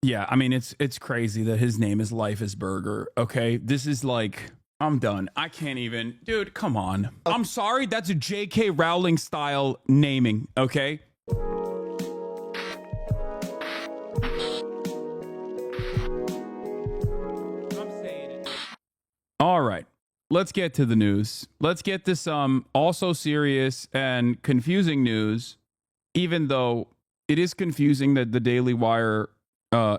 Yeah, I mean it's crazy that his name is Life is Burger. Okay, this is like I'm done. I can't even, dude. Come on. I'm sorry. That's a J.K. Rowling style naming. Okay. I'm saying it. All right. Let's get to the news. Let's get this also serious and confusing news, even though it is confusing that the Daily Wire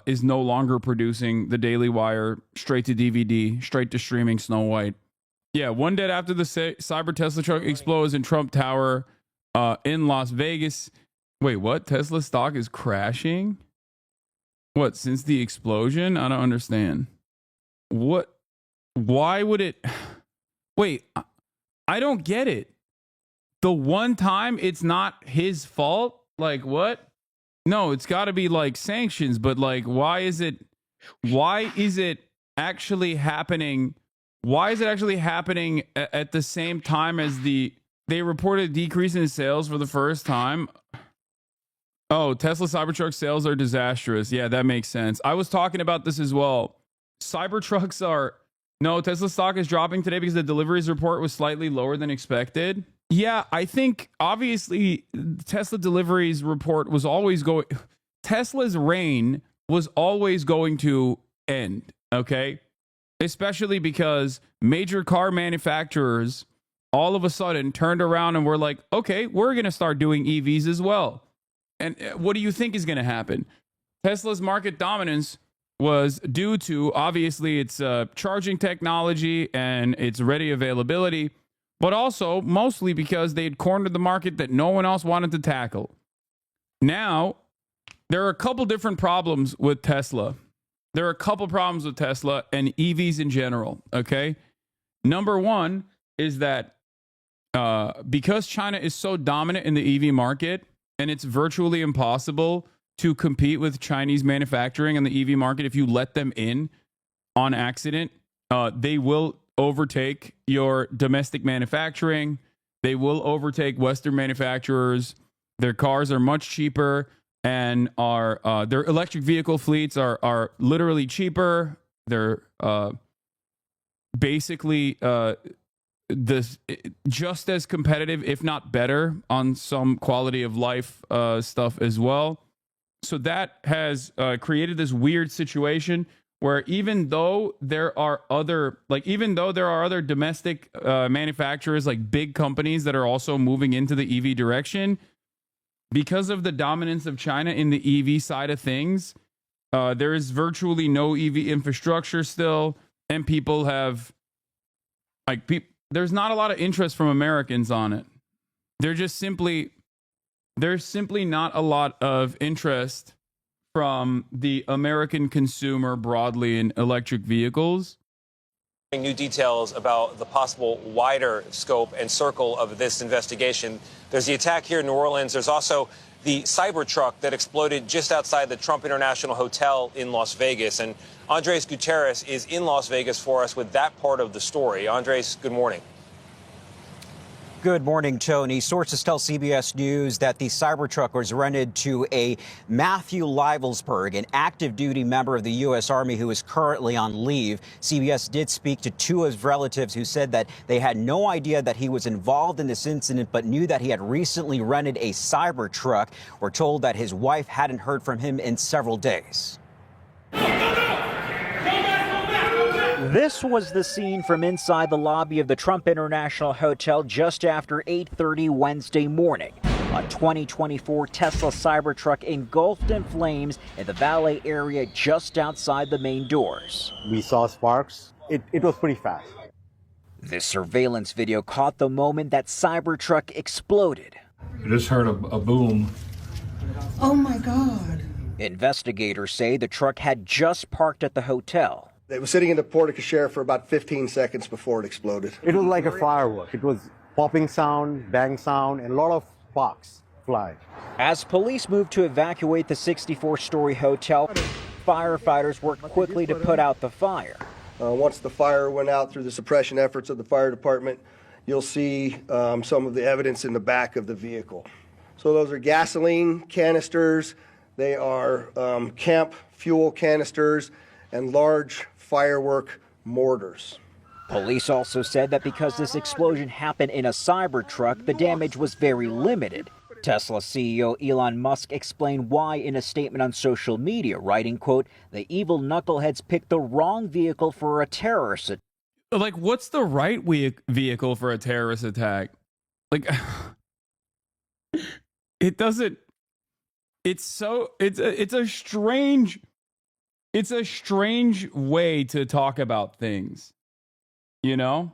is no longer producing the Daily Wire straight to DVD, straight to streaming Snow White. Yeah, one day after the Cyber Tesla truck explodes in Trump Tower in Las Vegas. Wait, what? Tesla stock is crashing? What, since the explosion? I don't understand. What? Why would it? Wait, I don't get it. The one time it's not his fault? Like, what? No, it's got to be like sanctions, but like, why is it actually happening? Why is it actually happening at the same time as they reported a decrease in sales for the first time? Oh, Tesla Cybertruck sales are disastrous. Yeah, that makes sense. I was talking about this as well. Tesla stock is dropping today because the deliveries report was slightly lower than expected. Yeah, I think obviously Tesla deliveries report was always going. Tesla's reign was always going to end. Okay. Especially because major car manufacturers all of a sudden turned around and were like, okay, we're going to start doing EVs as well. And what do you think is going to happen? Tesla's market dominance was due to, obviously, its charging technology and its ready availability, but also mostly because they had cornered the market that no one else wanted to tackle. Now, there are a couple different problems with Tesla. There are a couple problems with Tesla and EVs in general, okay? Number one is that because China is so dominant in the EV market and it's virtually impossible to compete with Chinese manufacturing in the EV market if you let them in on accident, they will overtake your domestic manufacturing. They will overtake Western manufacturers. Their cars are much cheaper. And their electric vehicle fleets are literally cheaper. They're basically just as competitive, if not better, on some quality of life stuff as well. So that has created this weird situation where even though there are other domestic manufacturers, like big companies that are also moving into the EV direction, because of the dominance of China in the EV side of things, there is virtually no EV infrastructure still, and people have there's not a lot of interest from Americans on it. There's simply not a lot of interest from the American consumer broadly in electric vehicles. New details about the possible wider scope and circle of this investigation. There's the attack here in New Orleans. There's also the Cybertruck that exploded just outside the Trump International Hotel in Las Vegas. And Andres Gutierrez is in Las Vegas for us with that part of the story. Andres, good morning. Good morning, Tony. Sources tell CBS News that the Cybertruck was rented to a Matthew Livelsberg, an active duty member of the U.S. Army who is currently on leave. CBS did speak to two of his relatives who said that they had no idea that he was involved in this incident, but knew that he had recently rented a Cybertruck. We're told that his wife hadn't heard from him in several days. This was the scene from inside the lobby of the Trump International Hotel just after 8:30 Wednesday morning. A 2024 Tesla Cybertruck engulfed in flames in the valet area just outside the main doors. We saw sparks. It was pretty fast. This surveillance video caught the moment that Cybertruck exploded. I just heard a boom. Oh my God. Investigators say the truck had just parked at the hotel. It was sitting in the porte cochere for about 15 seconds before it exploded. It was like a firework. It was popping sound, bang sound, and a lot of sparks fly. As police moved to evacuate the 64-story hotel, firefighters worked quickly to put out the fire. Once the fire went out through the suppression efforts of the fire department, you'll see some of the evidence in the back of the vehicle. So those are gasoline canisters. They are camp fuel canisters, and large firework mortars. Police also said that because this explosion happened in a Cybertruck, the damage was very limited. Tesla CEO Elon Musk explained why in a statement on social media, writing, quote, "The evil knuckleheads picked the wrong vehicle for a terrorist attack." Like, what's the right vehicle for a terrorist attack? Like, it doesn't. It's a strange way to talk about things, you know?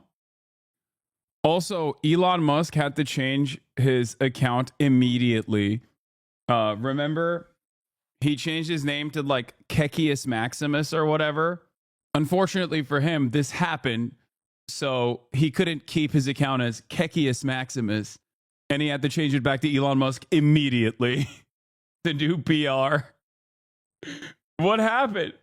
Also, Elon Musk had to change his account immediately. Remember, he changed his name to like Kekius Maximus or whatever. Unfortunately for him, this happened, so he couldn't keep his account as Kekius Maximus, and he had to change it back to Elon Musk immediately to do PR. What happened?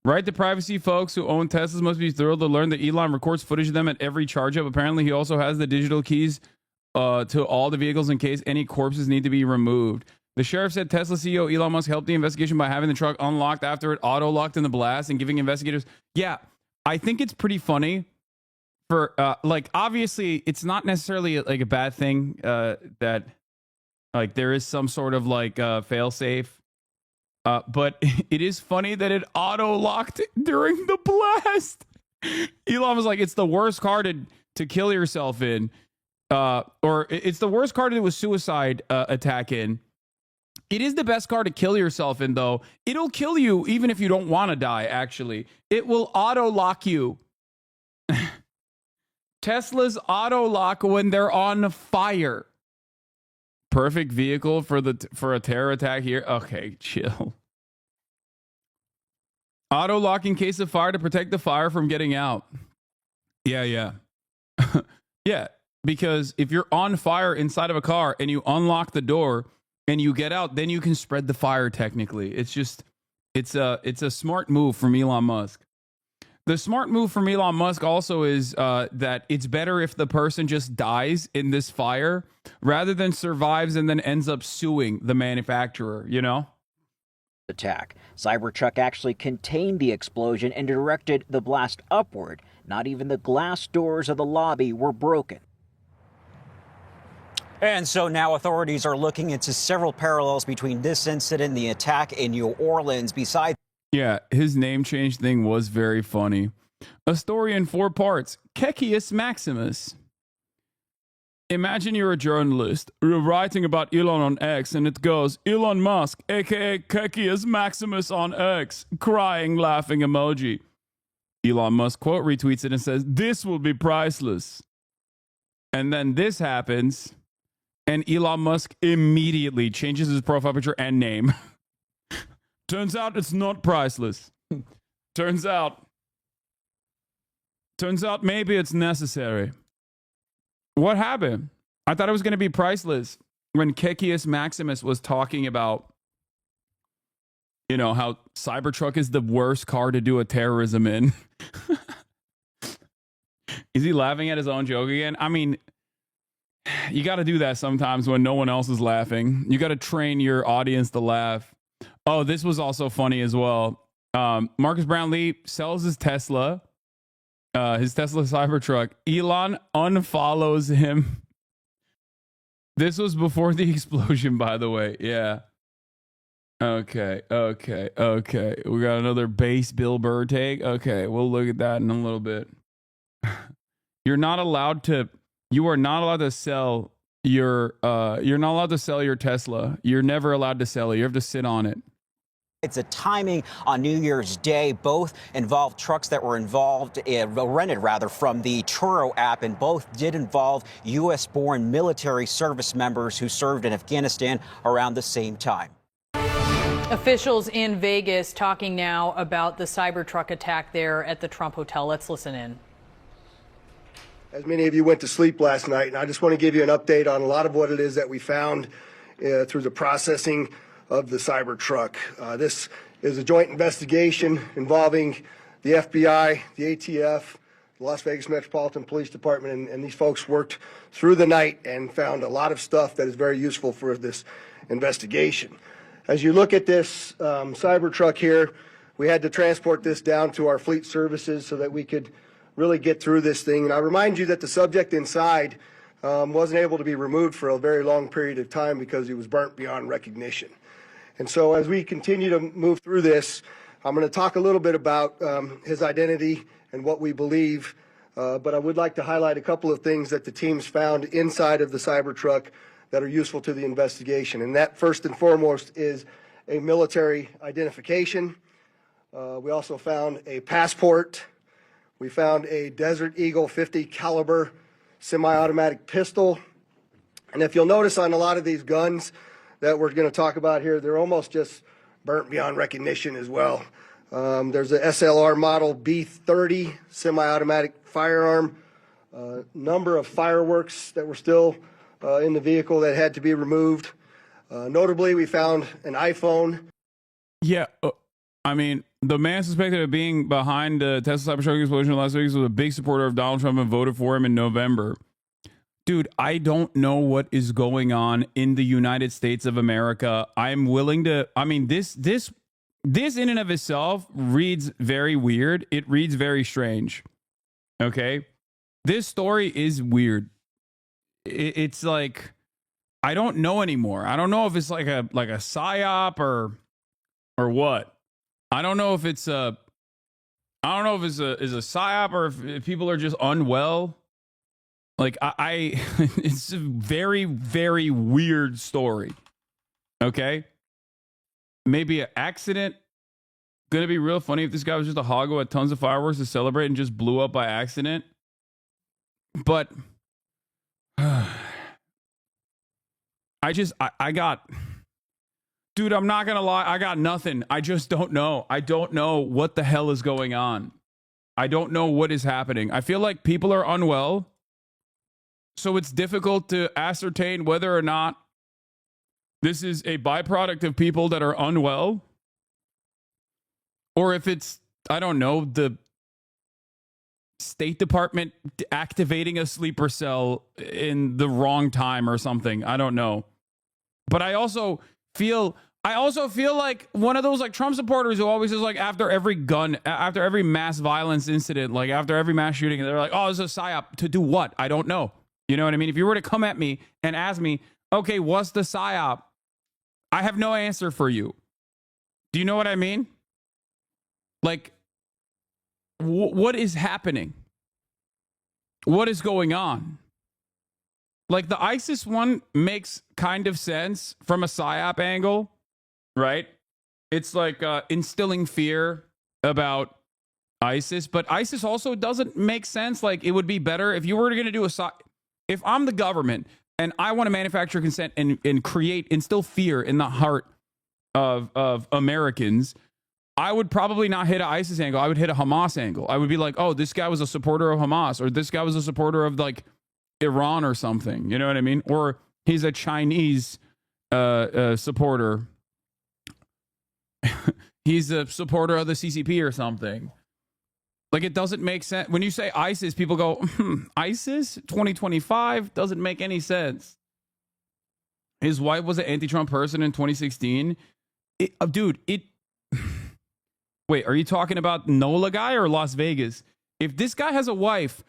Right to privacy folks who own Teslas must be thrilled to learn that Elon records footage of them at every charge up. Apparently, he also has the digital keys to all the vehicles in case any corpses need to be removed. The sheriff said Tesla CEO Elon Musk helped the investigation by having the truck unlocked after it auto-locked in the blast and giving investigators... Yeah, I think it's pretty funny for... like, obviously, it's not necessarily like a bad thing that... like, there is some sort of, like, fail-safe. But it is funny that it auto-locked during the blast. Elon was like, it's the worst car to kill yourself in. Or it's the worst car to do a suicide attack in. It is the best car to kill yourself in, though. It'll kill you even if you don't want to die, actually. It will auto-lock you. Teslas auto-lock when they're on fire. Perfect vehicle for a terror attack here. Okay, chill. Auto lock in case of fire to protect the fire from getting out. Yeah. Yeah, because if you're on fire inside of a car and you unlock the door and you get out, then you can spread the fire technically. It's a smart move from Elon Musk. The smart move from Elon Musk also is that it's better if the person just dies in this fire rather than survives and then ends up suing the manufacturer, you know? Attack. Cybertruck actually contained the explosion and directed the blast upward. Not even the glass doors of the lobby were broken. And so now authorities are looking into several parallels between this incident and the attack in New Orleans. Besides... Yeah, his name change thing was very funny. A story in 4 parts. Kekius Maximus. Imagine you're a journalist. You're writing about Elon on X, and it goes, Elon Musk, a.k.a. Kekius Maximus on X, crying, laughing emoji. Elon Musk quote retweets it and says, this will be priceless. And then this happens, and Elon Musk immediately changes his profile picture and name. Turns out it's not priceless. Turns out maybe it's necessary. What happened? I thought it was going to be priceless when Kekius Maximus was talking about, you know, how Cybertruck is the worst car to do a terrorism in. Is he laughing at his own joke again? I mean, you got to do that sometimes when no one else is laughing. You got to train your audience to laugh. Oh, this was also funny as well. Marcus Brownlee sells his Tesla Cybertruck. Elon unfollows him. This was before the explosion, by the way. Yeah. Okay. We got another base Bill Burr take. Okay, we'll look at that in a little bit. You are not allowed to sell your Tesla. You're never allowed to sell it. You have to sit on it. It's a timing on New Year's Day. Both involved trucks that were rented from the Turo app, and both did involve U.S.-born military service members who served in Afghanistan around the same time. Officials in Vegas talking now about the Cybertruck attack there at the Trump Hotel. Let's listen in. As many of you went to sleep last night, and I just want to give you an update on a lot of what it is that we found through the processing of the Cybertruck. This is a joint investigation involving the FBI, the ATF, the Las Vegas Metropolitan Police Department, and these folks worked through the night and found a lot of stuff that is very useful for this investigation. as you look at this Cybertruck here, we had to transport this down to our fleet services so that we could really get through this thing. And I remind you that the subject inside wasn't able to be removed for a very long period of time because he was burnt beyond recognition. And so as we continue to move through this, I'm going to talk a little bit about his identity and what we believe, but I would like to highlight a couple of things that the teams found inside of the Cybertruck that are useful to the investigation. And that, first and foremost, is a military identification. We also found a passport. We found a Desert Eagle 50 caliber semi-automatic pistol. And if you'll notice on a lot of these guns that we're going to talk about here, they're almost just burnt beyond recognition as well. There's a SLR model B30 semi-automatic firearm, number of fireworks that were still in the vehicle that had to be removed. Notably, we found an iPhone. Yeah, I mean, the man suspected of being behind the Tesla Cybertruck explosion in Las Vegas was a big supporter of Donald Trump and voted for him in November. Dude, I don't know what is going on in the United States of America. I'm willing to, I mean, this in and of itself reads very weird. It reads very strange. Okay? This story is weird. It's like, I don't know anymore. I don't know if it's like a psyop or what. I don't know if it's a psyop or if people are just unwell. Like it's a very, very weird story. Okay. Maybe an accident. Gonna be real funny if this guy was just a hog who had tons of fireworks to celebrate and just blew up by accident. But I got, dude, I'm not gonna lie, I got nothing. I just don't know. I don't know what the hell is going on. I don't know what is happening. I feel like people are unwell, so it's difficult to ascertain whether or not this is a byproduct of people that are unwell, or if it's, I don't know, the State Department activating a sleeper cell in the wrong time or something. I don't know. But I also feel like one of those like Trump supporters who always is like after every mass violence incident, like after every mass shooting, they're like, oh, it's a psyop. To do what? I don't know. You know what I mean? If you were to come at me and ask me, okay, what's the psyop? I have no answer for you. Do you know what I mean? Like, what is happening? What is going on? Like, the ISIS one makes kind of sense from a psyop angle, right? It's like instilling fear about ISIS, but ISIS also doesn't make sense. Like, it would be better if you were going to do if I'm the government and I want to manufacture consent and instill fear in the heart of Americans, I would probably not hit an ISIS angle. I would hit a Hamas angle. I would be like, oh, this guy was a supporter of Hamas, or this guy was a supporter of like Iran or something. You know what I mean? Or he's a Chinese supporter. He's a supporter of the CCP or something. Like, it doesn't make sense. When you say ISIS, people go, ISIS 2025 doesn't make any sense. His wife was an anti-Trump person in 2016. Wait, are you talking about NOLA guy or Las Vegas? If this guy has a wife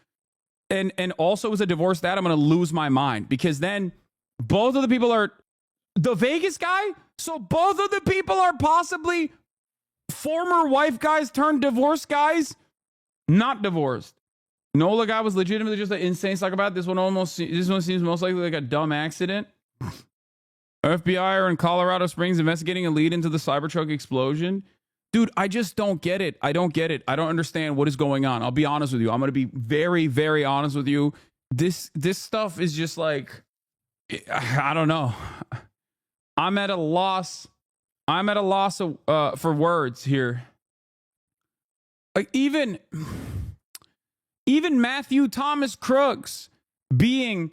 and also is a divorced dad, I'm going to lose my mind, because then both of the people are the Vegas guy. So both of the people are possibly former wife guys turned divorced guys, not divorced. NOLA guy was legitimately just an insane psychopath. This one seems most likely like a dumb accident. FBI are in Colorado Springs investigating a lead into the Cybertruck explosion. Dude, I just don't get it. I don't get it. I don't understand what is going on. I'll be honest with you. I'm going to be very, very honest with you. This stuff is just like, I don't know. I'm at a loss for words here. Like, even Matthew Thomas Crooks being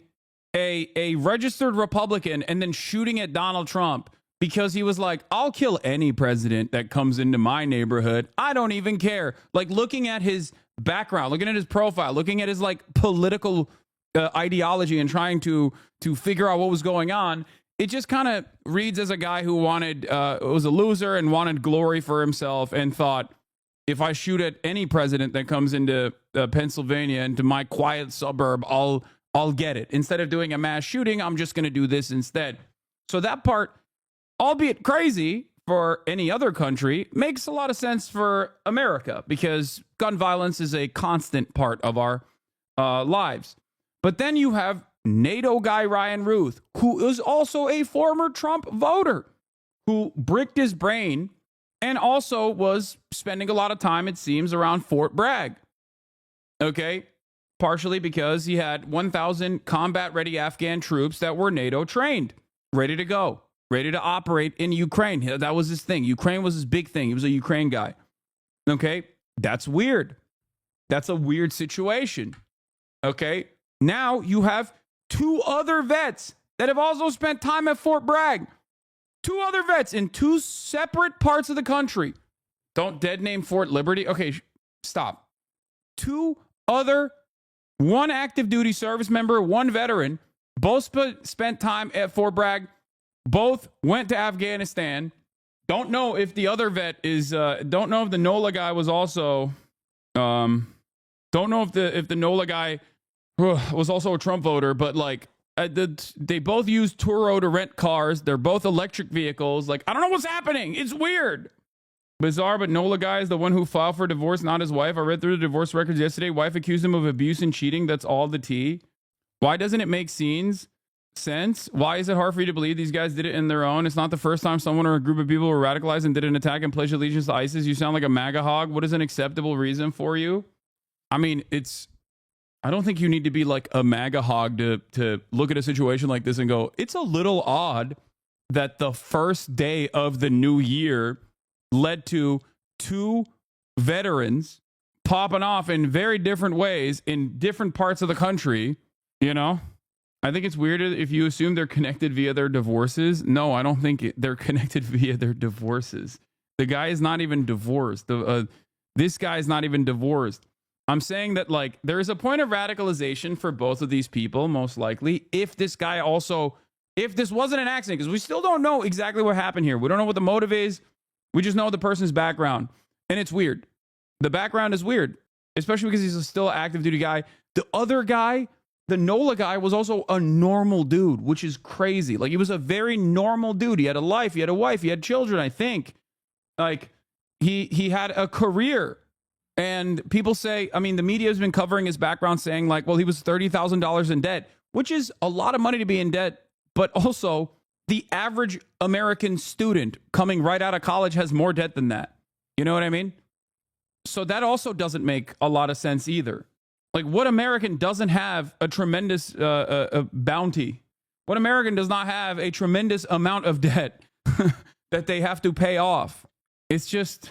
a registered Republican and then shooting at Donald Trump because he was like, I'll kill any president that comes into my neighborhood. I don't even care. Like, looking at his background, looking at his profile, looking at his like political ideology and trying to figure out what was going on. it just kind of reads as a guy who was a loser and wanted glory for himself and thought, if I shoot at any president that comes into Pennsylvania, into my quiet suburb, I'll get it. Instead of doing a mass shooting, I'm just going to do this instead. So that part, albeit crazy for any other country, makes a lot of sense for America because gun violence is a constant part of our lives. But then you have NATO guy Ryan Ruth, who is also a former Trump voter, who bricked his brain and also was spending a lot of time, it seems, around Fort Bragg. Okay? Partially because he had 1,000 combat-ready Afghan troops that were NATO trained, ready to go, ready to operate in Ukraine. That was his thing. Ukraine was his big thing. He was a Ukraine guy. Okay? That's weird. That's a weird situation. Okay? Now you have 2 other vets that have also spent time at Fort Bragg. 2 other vets in 2 separate parts of the country. Don't dead name Fort Liberty. Okay, stop. 2 other, 1 active duty service member, 1 veteran, both spent time at Fort Bragg. Both went to Afghanistan. Don't know if the other vet is, don't know if the NOLA guy was also, don't know if the NOLA guy was also a Trump voter, but like, they both use Turo to rent cars. They're both electric vehicles. Like, I don't know what's happening. It's weird. Bizarre, but NOLA guy is the one who filed for divorce, not his wife. I read through the divorce records yesterday. Wife accused him of abuse and cheating. That's all the tea. Why doesn't it make sense? Why is it hard for you to believe these guys did it in their own? It's not the first time someone or a group of people were radicalized and did an attack and pledged allegiance to ISIS. You sound like a MAGA hog. What is an acceptable reason for you? I mean, I don't think you need to be like a MAGA hog to look at a situation like this and go, it's a little odd that the first day of the new year led to 2 veterans popping off in very different ways in different parts of the country. You know, I think it's weird if you assume they're connected via their divorces. No, I don't think they're connected via their divorces. The guy is not even divorced. This guy is not even divorced. I'm saying that, like, there is a point of radicalization for both of these people, most likely, if this wasn't an accident, because we still don't know exactly what happened here. We don't know what the motive is. We just know the person's background. And it's weird. The background is weird, especially because he's still an active duty guy. The other guy, the NOLA guy, was also a normal dude, which is crazy. Like, he was a very normal dude. He had a life. He had a wife. He had children, I think. Like, he had a career. And people say, I mean, the media has been covering his background saying like, well, he was $30,000 in debt, which is a lot of money to be in debt. But also the average American student coming right out of college has more debt than that. You know what I mean? So that also doesn't make a lot of sense either. Like, what American doesn't have a tremendous bounty? What American does not have a tremendous amount of debt that they have to pay off? It's just...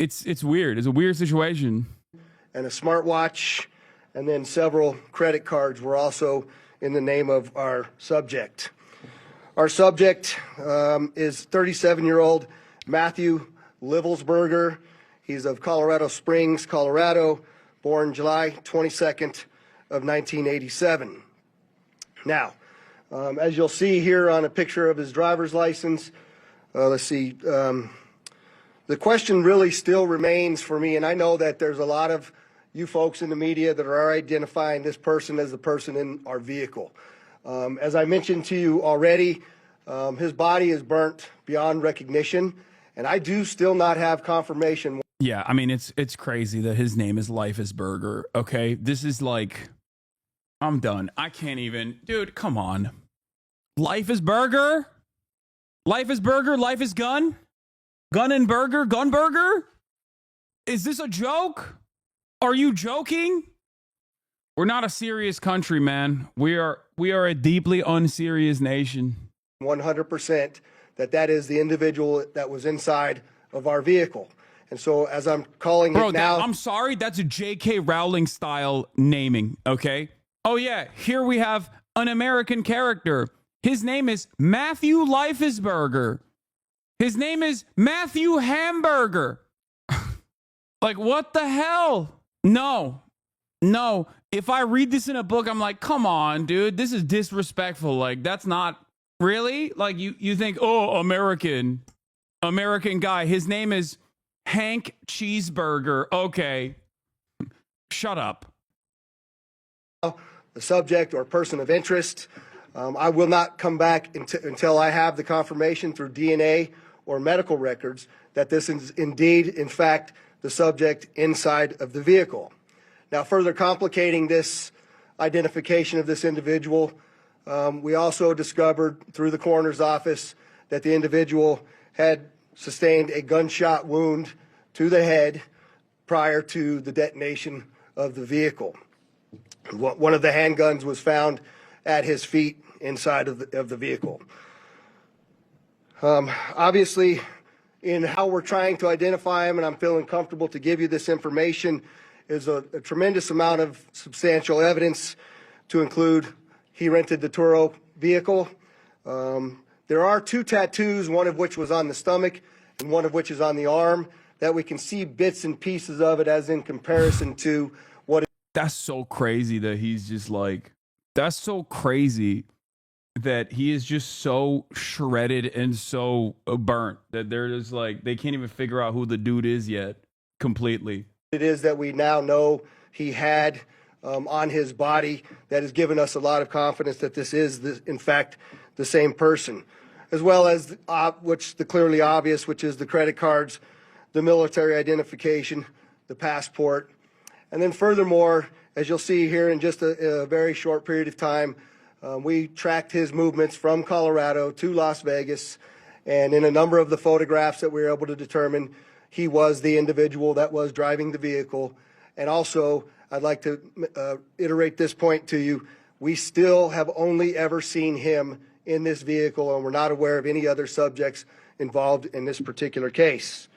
It's weird. It's a weird situation. And a smartwatch, and then several credit cards were also in the name of our subject. Our subject is 37-year-old Matthew Livelsberger. He's of Colorado Springs, Colorado, born July 22nd of 1987. Now, as you'll see here on a picture of his driver's license, let's see, the question really still remains for me, and I know that there's a lot of you folks in the media that are identifying this person as the person in our vehicle. As I mentioned to you already, his body is burnt beyond recognition, and I do still not have confirmation. Yeah, I mean, it's crazy that his name is Life is Burger, okay? This is like, I'm done. I can't even. Dude, come on. Life is Burger? Life is Burger? Life is Gun? Gun and Burger? Gun Burger? Is this a joke? Are you joking? We're not a serious country, man. We are a deeply unserious nation. 100% that is the individual that was inside of our vehicle. And so as I'm calling it now... I'm sorry, that's a J.K. Rowling style naming, okay? Oh yeah, here we have an American character. His name is Matthew Lifesburger. His name is Matthew Hamburger. Like, what the hell? No. If I read this in a book, I'm like, come on, dude. This is disrespectful. Like, that's not Really? Like you think, oh, American guy. His name is Hank Cheeseburger. Okay. Shut up. The subject or person of interest. I will not come back until I have the confirmation through DNA or medical records that this is indeed, in fact, the subject inside of the vehicle. Now, further complicating this identification of this individual, we also discovered through the coroner's office that the individual had sustained a gunshot wound to the head prior to the detonation of the vehicle. One of the handguns was found at his feet inside of the vehicle. Obviously, in how we're trying to identify him, and I'm feeling comfortable to give you this information, is a tremendous amount of substantial evidence to include he rented the Turo vehicle. There are 2 tattoos, one of which was on the stomach and one of which is on the arm, that we can see bits and pieces of it as in comparison to what. That's so crazy that he's just like, that's so crazy that he is just so shredded and so burnt that they're just like, they can't even figure out who the dude is yet completely. It is that we now know he had on his body that has given us a lot of confidence that this is, in fact, the same person, as well as which the clearly obvious, which is the credit cards, the military identification, the passport. And then furthermore, as you'll see here in just a very short period of time, we tracked his movements from Colorado to Las Vegas. And in a number of the photographs that we were able to determine, he was the individual that was driving the vehicle. And also, I'd like to iterate this point to you. We still have only ever seen him in this vehicle, and we're not aware of any other subjects involved in this particular case.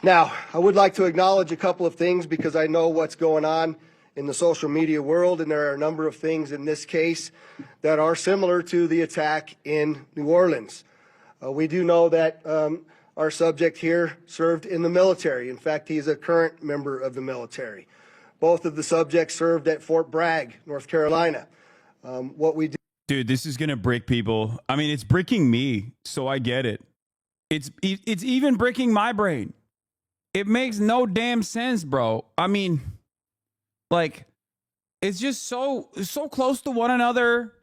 Now, I would like to acknowledge a couple of things because I know what's going on in the social media world, and there are a number of things in this case that are similar to the attack in New Orleans. We do know that our subject here served in the military. In fact, he's a current member of the military. Both of the subjects served at Fort Bragg, North Carolina. Dude, this is gonna brick people. I mean, it's bricking me, so I get it. It's even bricking my brain. It makes no damn sense, bro. I mean, like, it's just so close to one another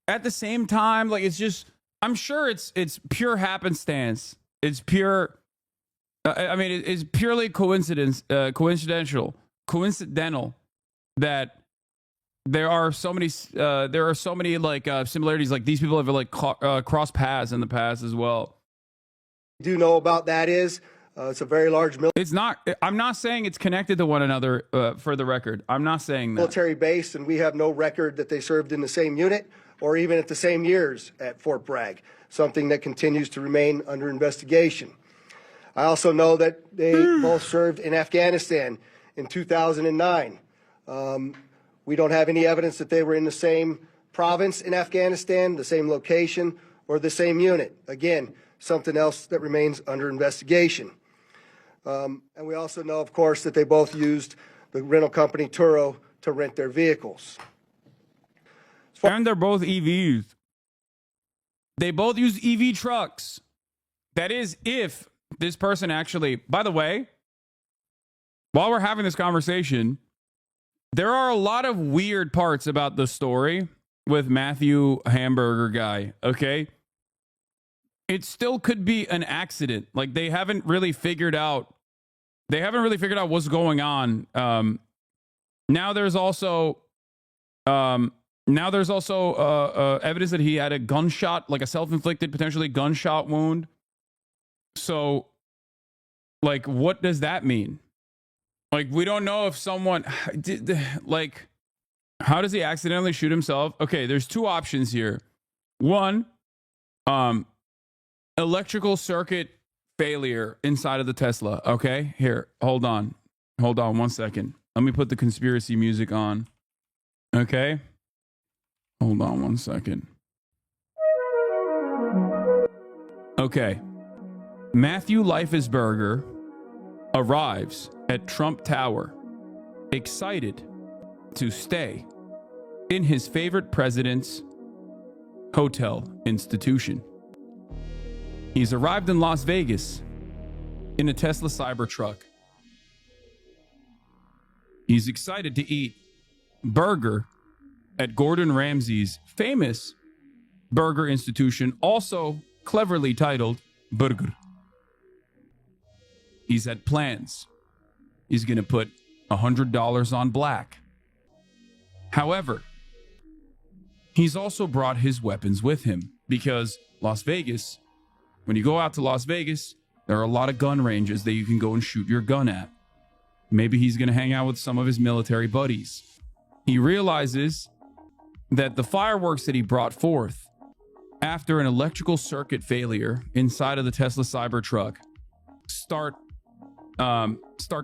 at the same time. Like, it's just, I'm sure it's pure happenstance. It's pure. I mean, it's purely coincidental that there are so many like similarities. Like, these people have like crossed paths in the past as well. Do know about that is. It's a very large military. It's not. I'm not saying it's connected to one another. For the record, I'm not saying that. Military base, and we have no record that they served in the same unit or even at the same years at Fort Bragg. Something that continues to remain under investigation. I also know that they both served in Afghanistan in 2009. We don't have any evidence that they were in the same province in Afghanistan, the same location, or the same unit. Again, something else that remains under investigation. And we also know, of course, that they both used the rental company Turo to rent their vehicles. And they're both EVs. They both use EV trucks. That is, if this person actually, by the way, while we're having this conversation, there are a lot of weird parts about the story with Matthew Hamburger guy, okay? It still could be an accident. Like, they haven't really figured out what's going on. Now there's also evidence that he had a gunshot, like a self-inflicted, potentially gunshot wound. So, like, what does that mean? Like, we don't know if someone like, how does he accidentally shoot himself? Okay, there's 2 options here. One, electrical circuit failure inside of the Tesla. Okay, here, hold on 1 second. Let me put the conspiracy music on. Okay, hold on 1 second. Okay, Matthew Leifesberger arrives at Trump Tower, excited to stay in his favorite president's hotel institution. He's arrived in Las Vegas in a Tesla Cybertruck. He's excited to eat burger at Gordon Ramsay's famous burger institution, also cleverly titled Burger. He's had plans. He's going to put $100 on black. However, he's also brought his weapons with him because Las Vegas, when you go out to Las Vegas, there are a lot of gun ranges that you can go and shoot your gun at. Maybe he's going to hang out with some of his military buddies. He realizes that the fireworks that he brought forth after an electrical circuit failure inside of the Tesla Cybertruck start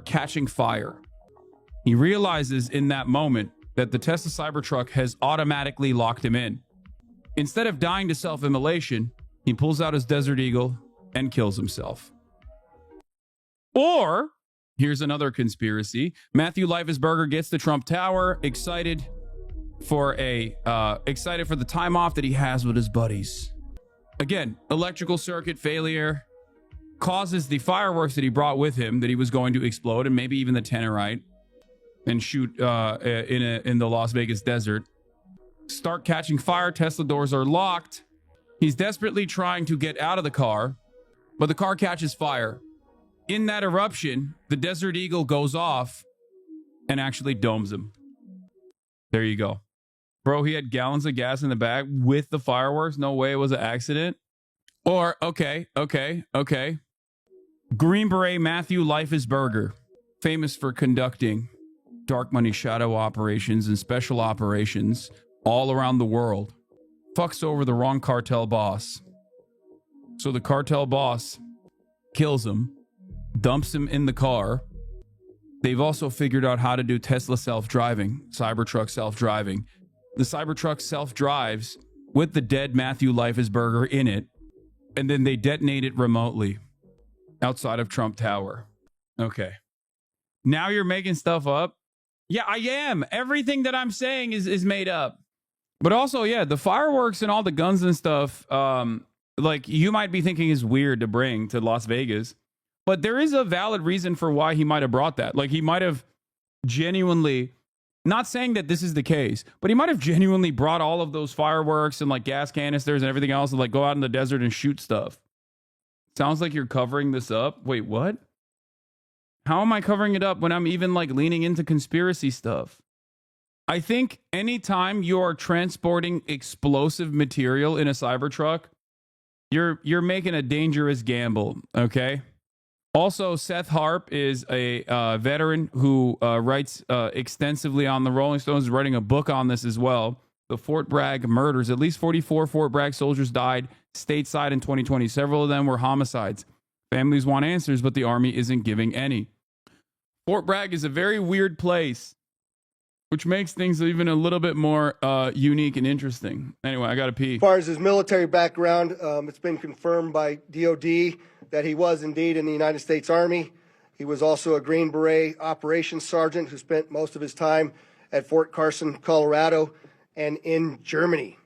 catching fire. He realizes in that moment that the Tesla Cybertruck has automatically locked him in. Instead of dying to self-immolation, he pulls out his Desert Eagle and kills himself. Or, here's another conspiracy. Matthew Leifesberger gets to Trump Tower, excited for the time off that he has with his buddies. Again, electrical circuit failure causes the fireworks that he brought with him that he was going to explode, and maybe even the Tannerite, and shoot in the Las Vegas desert, start catching fire. Tesla doors are locked. He's desperately trying to get out of the car, but the car catches fire. In that eruption, the Desert Eagle goes off and actually domes him. There you go. Bro, he had gallons of gas in the back with the fireworks. No way it was an accident. Or, okay. Green Beret Matthew Leifesberger, famous for conducting dark money shadow operations and special operations all around the world, fucks over the wrong cartel boss. So the cartel boss kills him, dumps him in the car. They've also figured out how to do Tesla self-driving, Cybertruck self-driving. The Cybertruck self-drives with the dead Matthew Leifesberger in it, and then they detonate it remotely outside of Trump Tower. Okay. Now you're making stuff up? Yeah, I am. Everything that I'm saying is made up. But also, yeah, the fireworks and all the guns and stuff, like you might be thinking is weird to bring to Las Vegas. But there is a valid reason for why he might have brought that. Like he might have genuinely, not saying that this is the case, but he might have genuinely brought all of those fireworks and like gas canisters and everything else and like go out in the desert and shoot stuff. Sounds like you're covering this up. Wait, what? How am I covering it up when I'm even like leaning into conspiracy stuff? I think anytime you are transporting explosive material in a Cybertruck, you're making a dangerous gamble, okay? Also, Seth Harp is a veteran who writes extensively on the Rolling Stones, writing a book on this as well. The Fort Bragg murders. At least 44 Fort Bragg soldiers died stateside in 2020. Several of them were homicides. Families want answers, but the Army isn't giving any. Fort Bragg is a very weird place, which makes things even a little bit more unique and interesting. Anyway, I got to pee. As far as his military background, it's been confirmed by DOD that he was indeed in the United States Army. He was also a Green Beret operations sergeant who spent most of his time at Fort Carson, Colorado, and in Germany.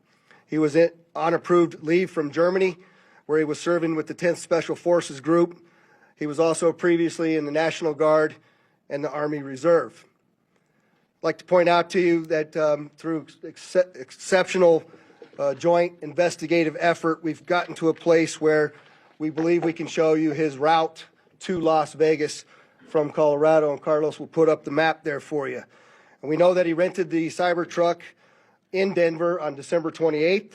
He was on approved leave from Germany, where he was serving with the 10th Special Forces Group. He was also previously in the National Guard and the Army Reserve. I'd like to point out to you that through exceptional joint investigative effort, we've gotten to a place where we believe we can show you his route to Las Vegas from Colorado, and Carlos will put up the map there for you. And we know that he rented the Cybertruck in Denver on December 28th.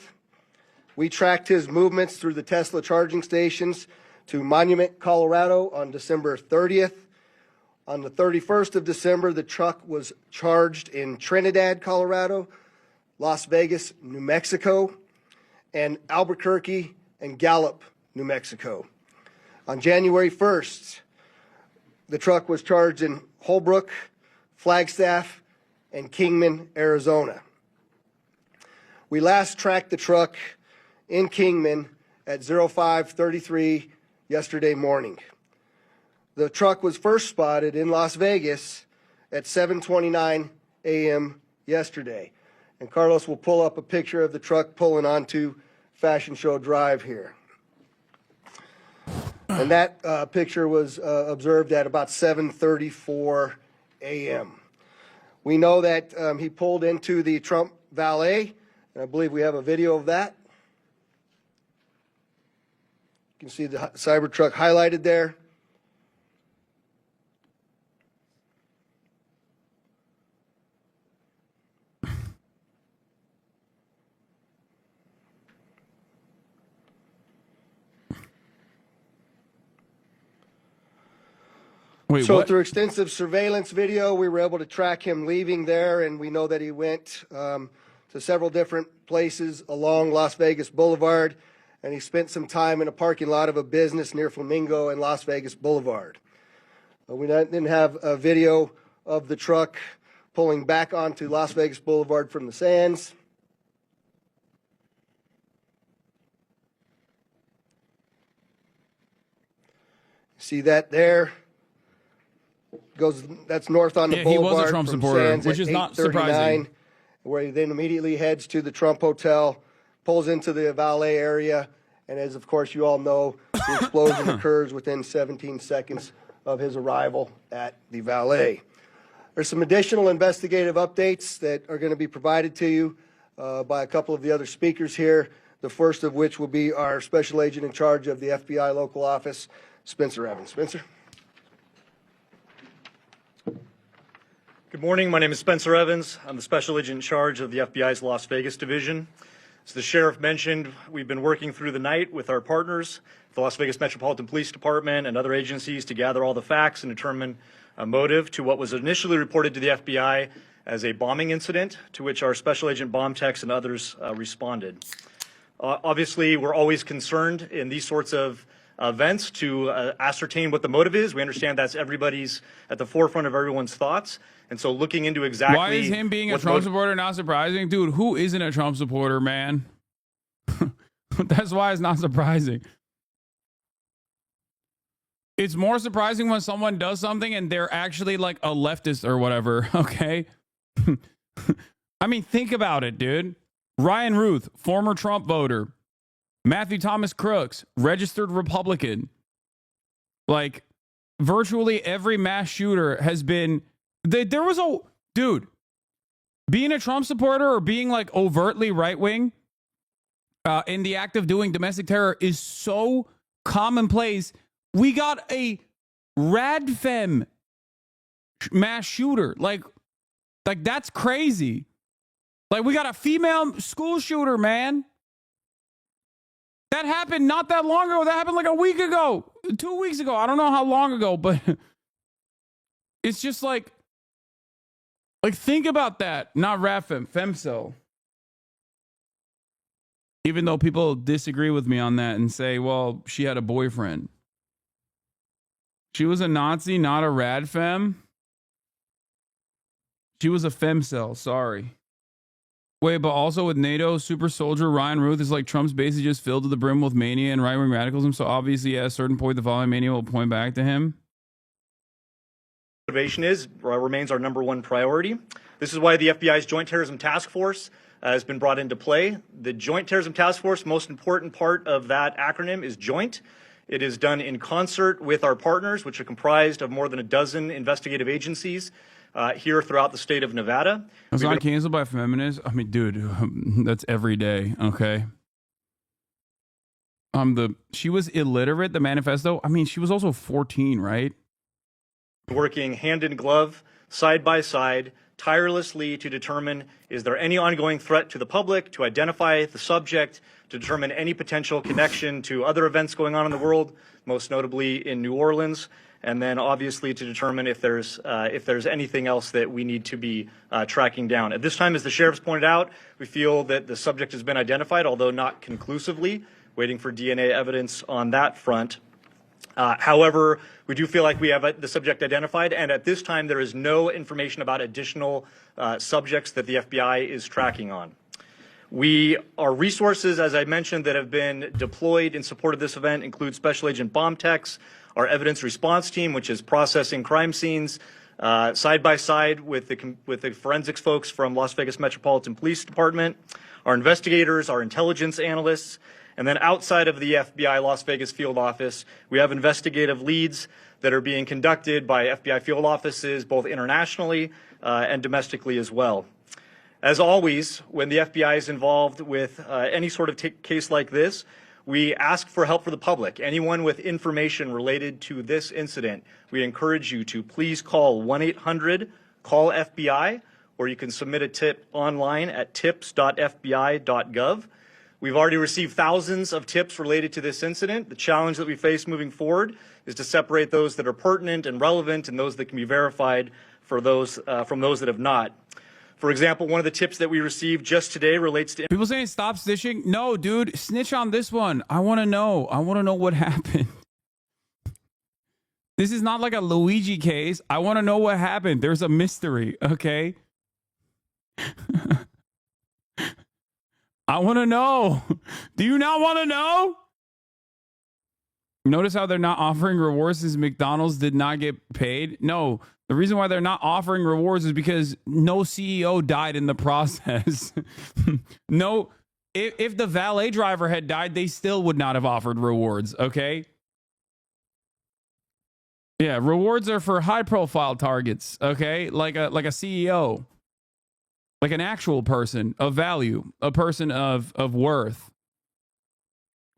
We tracked his movements through the Tesla charging stations to Monument, Colorado on December 30th. On the 31st of December, the truck was charged in Trinidad, Colorado, Las Vegas, New Mexico, and Albuquerque and Gallup, New Mexico. On January 1st, the truck was charged in Holbrook, Flagstaff, and Kingman, Arizona. We last tracked the truck in Kingman at 05:33 yesterday morning. The truck was first spotted in Las Vegas at 7:29 a.m. yesterday. And Carlos will pull up a picture of the truck pulling onto Fashion Show Drive here. And that picture was observed at about 7:34 a.m. We know that he pulled into the Trump valet, and I believe we have a video of that. You can see the Cybertruck highlighted there. Wait, so what? Through extensive surveillance video, we were able to track him leaving there, and we know that he went to several different places along Las Vegas Boulevard, and he spent some time in a parking lot of a business near Flamingo and Las Vegas Boulevard. We then have a video of the truck pulling back onto Las Vegas Boulevard from the Sands. See that there? That's north on the boulevard. He was a Trump from supporter, Sands which is not surprising. Where he then immediately heads to the Trump Hotel, pulls into the valet area, and as of course you all know, the explosion occurs within 17 seconds of his arrival at the valet. There's some additional investigative updates that are going to be provided to you by a couple of the other speakers here, the first of which will be our special agent in charge of the FBI local office, Spencer Evans. Spencer? Good morning. My name is Spencer Evans. I'm the special agent in charge of the FBI's Las Vegas division. As the sheriff mentioned, we've been working through the night with our partners, the Las Vegas Metropolitan Police Department and other agencies, to gather all the facts and determine a motive to what was initially reported to the FBI as a bombing incident, to which our special agent bomb techs and others responded. Obviously, we're always concerned in these sorts of events to ascertain what the motive is. We understand that's everybody's at the forefront of everyone's thoughts. And so looking into exactly... Why is him being a Trump supporter not surprising? Dude, who isn't a Trump supporter, man? That's why it's not surprising. It's more surprising when someone does something and they're actually like a leftist or whatever, okay? I mean, think about it, dude. Ryan Ruth, former Trump voter. Matthew Thomas Crooks, registered Republican. Like, virtually every mass shooter has been... There was a... Dude, being a Trump supporter or being, like, overtly right-wing in the act of doing domestic terror is so commonplace. We got a radfem mass shooter. Like, that's crazy. Like, we got a female school shooter, man. That happened not that long ago. That happened like a week ago, 2 weeks ago. I don't know how long ago, but it's just like think about that. Not radfem, femcel. Even though people disagree with me on that and say, well, she had a boyfriend. She was a Nazi, not a radfem. She was a femcel, sorry. Wait, but also with NATO super soldier Ryan Ruth is like Trump's basically just filled to the brim with mania and right-wing radicalism. So obviously at a certain point, the following mania will point back to him. Motivation remains our number one priority. This is why the FBI's Joint Terrorism Task Force has been brought into play. The Joint Terrorism Task Force, most important part of that acronym is joint. It is done in concert with our partners, which are comprised of more than a dozen investigative agencies here throughout the state of Nevada. Was not canceled by feminists. I mean, dude, that's every day. Okay. She was illiterate. The manifesto. I mean, she was also 14, right? Working hand in glove, side by side, tirelessly to determine is there any ongoing threat to the public, to identify the subject, to determine any potential connection to other events going on in the world, most notably in New Orleans, and then obviously to determine if there's anything else that we need to be tracking down. At this time, as the sheriff's pointed out, we feel that the subject has been identified, although not conclusively, waiting for DNA evidence on that front. However, we do feel like we have the subject identified, and at this time there is no information about additional subjects that the FBI is tracking on. Our resources, as I mentioned, that have been deployed in support of this event include Special Agent Bomb Techs, our evidence response team, which is processing crime scenes, side by side with the forensics folks from Las Vegas Metropolitan Police Department, our investigators, our intelligence analysts, and then outside of the FBI Las Vegas field office, we have investigative leads that are being conducted by FBI field offices, both internationally and domestically as well. As always, when the FBI is involved with any sort of case like this, we ask for help for the public. Anyone with information related to this incident, we encourage you to please call 1-800-CALL-FBI, or you can submit a tip online at tips.fbi.gov. We've already received thousands of tips related to this incident. The challenge that we face moving forward is to separate those that are pertinent and relevant and those that can be verified for those from those that have not. For example, one of the tips that we received just today relates to people saying stop snitching. No, dude, snitch on this one. I want to know. I want to know what happened. This is not like a Luigi case. I want to know what happened. There's a mystery, okay? I want to know. Do you not want to know? Notice how they're not offering rewards since McDonald's did not get paid? No, the reason why they're not offering rewards is because no CEO died in the process. No, if the valet driver had died, they still would not have offered rewards, okay? Yeah, rewards are for high-profile targets, okay? Like a CEO. Like an actual person of value, a person of worth.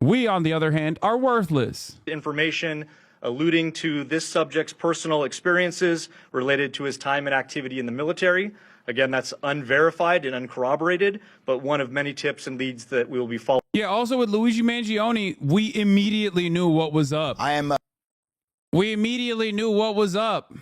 We, on the other hand, are worthless. Information alluding to this subject's personal experiences related to his time and activity in the military. Again, that's unverified and uncorroborated, but one of many tips and leads that we will be following. Yeah, also with Luigi Mangione, we immediately knew what was up. We immediately knew what was up.